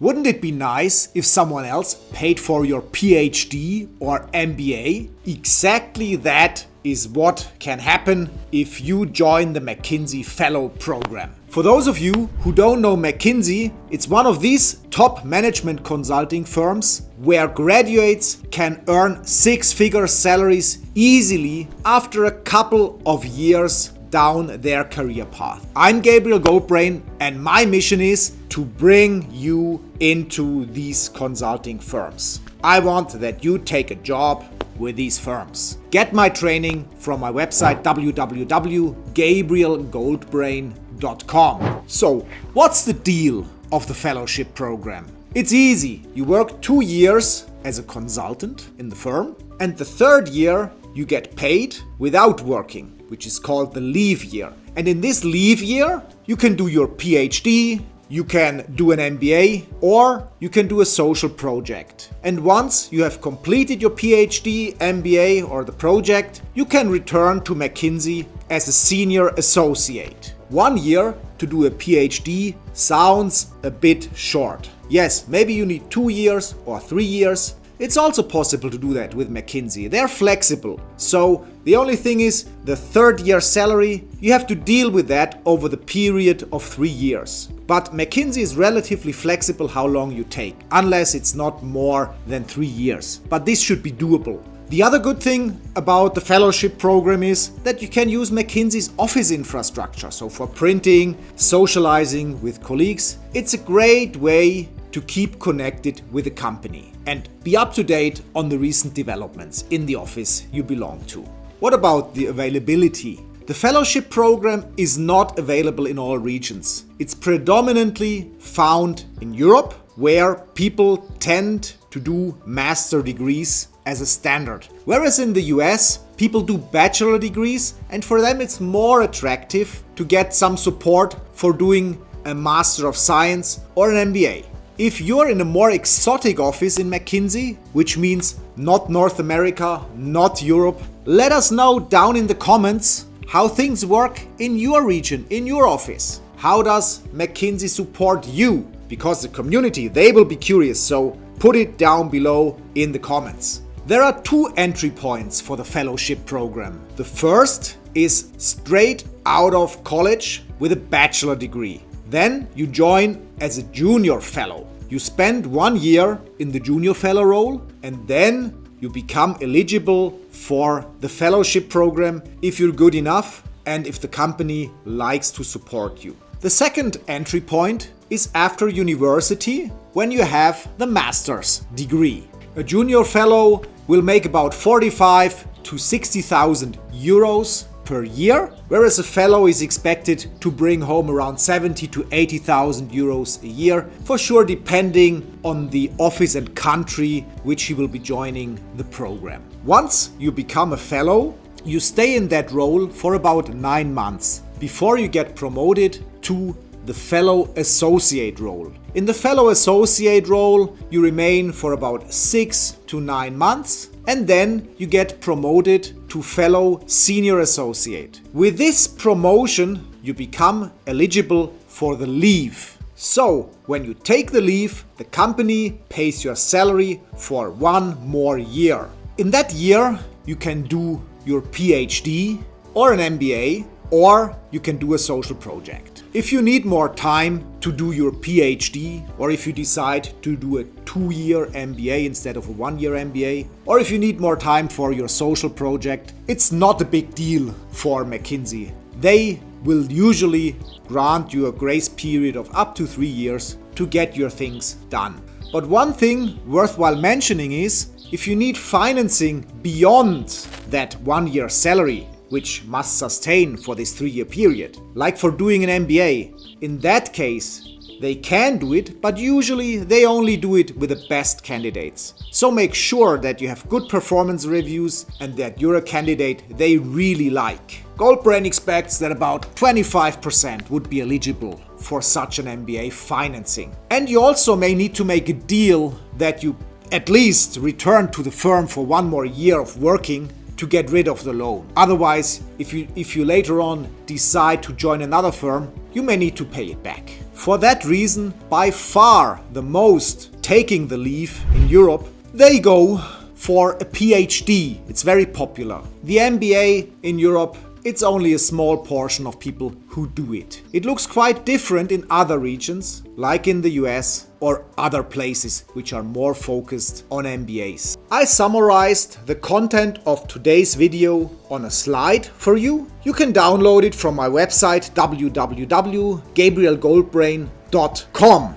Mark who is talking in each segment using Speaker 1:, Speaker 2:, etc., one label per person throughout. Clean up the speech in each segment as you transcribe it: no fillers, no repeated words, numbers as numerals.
Speaker 1: Wouldn't it be nice if someone else paid for your PhD or MBA? Exactly that is what can happen if you join the McKinsey Fellow program. For those of you who don't know McKinsey, it's one of these top management consulting firms where graduates can earn six-figure salaries easily after a couple of years down their career path. I'm Gabriel Goldbrain, and my mission is to bring you into these consulting firms. I want that you take a job with these firms. Get my training from my website www.gabrielgoldbrain.com. So, what's the deal of the fellowship program? It's easy. You work 2 years as a consultant in the firm, and the third year you get paid without working, which is called the leave year. And in this leave year, you can do your PhD, you can do an MBA, or you can do a social project. And once you have completed your PhD, MBA, or the project, you can return to McKinsey as a senior associate. 1 year to do a PhD sounds a bit short. Yes, maybe you need 2 years or 3 years. It's also possible to do that with McKinsey. They're flexible. So the only thing is the third year salary, you have to deal with that over the period of 3 years. But McKinsey is relatively flexible how long you take, unless it's not more than 3 years. But this should be doable. The other good thing about the fellowship program is that you can use McKinsey's office infrastructure. So for printing, socializing with colleagues, it's a great way to keep connected with the company and be up to date on the recent developments in the office you belong to. What about the availability? The fellowship program is not available in all regions. It's predominantly found in Europe, where people tend to do master degrees as a standard. Whereas in the US, people do bachelor degrees, and for them it's more attractive to get some support for doing a Master of Science or an MBA. If you're in a more exotic office in McKinsey, which means not North America, not Europe, let us know down in the comments how things work in your region, in your office. How does McKinsey support you? Because the community, they will be curious, so put it down below in the comments. There are 2 entry points for the fellowship program. The first is straight out of college with a bachelor degree. Then you join as a junior fellow. You spend 1 year in the junior fellow role, and then you become eligible for the fellowship program if you're good enough and if the company likes to support you. The second entry point is after university, when you have the master's degree. A junior fellow will make about 45 to 60,000 euros per year, whereas a fellow is expected to bring home around 70 to 80,000 euros a year, for sure depending on the office and country which he will be joining the program. Once you become a fellow, you stay in that role for about 9 months before you get promoted to the fellow associate role. In the fellow associate role, you remain for about 6 to 9 months, and then you get promoted to fellow senior associate. With this promotion, you become eligible for the leave. So, when you take the leave, the company pays your salary for 1 more year. In that year, you can do your PhD or an MBA, or you can do a social project. If you need more time to do your PhD, or if you decide to do a 2-year MBA instead of a 1-year MBA, or if you need more time for your social project, it's not a big deal for McKinsey. They will usually grant you a grace period of up to 3 years to get your things done. But one thing worthwhile mentioning is, if you need financing beyond that 1-year salary, which must sustain for this 3-year period, like for doing an MBA, in that case, they can do it, but usually they only do it with the best candidates. So make sure that you have good performance reviews and that you're a candidate they really like. Goldbrain expects that about 25% would be eligible for such an MBA financing. And you also may need to make a deal that you at least return to the firm for 1 more year of working to get rid of the loan. Otherwise, if you later on decide to join another firm, you may need to pay it back. For that reason, by far the most taking the leave in Europe, they go for a PhD. It's very popular. The MBA in Europe, it's only a small portion of people who do it. It looks quite different in other regions, like in the US or other places which are more focused on MBAs. I summarized the content of today's video on a slide for you. You can download it from my website www.gabrielgoldbrain.com.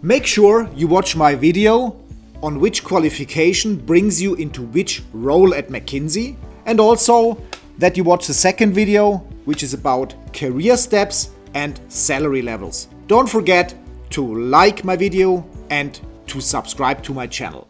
Speaker 1: Make sure you watch my video on which qualification brings you into which role at McKinsey, and also that you watch the second video, which is about career steps and salary levels. Don't forget to like my video and to subscribe to my channel.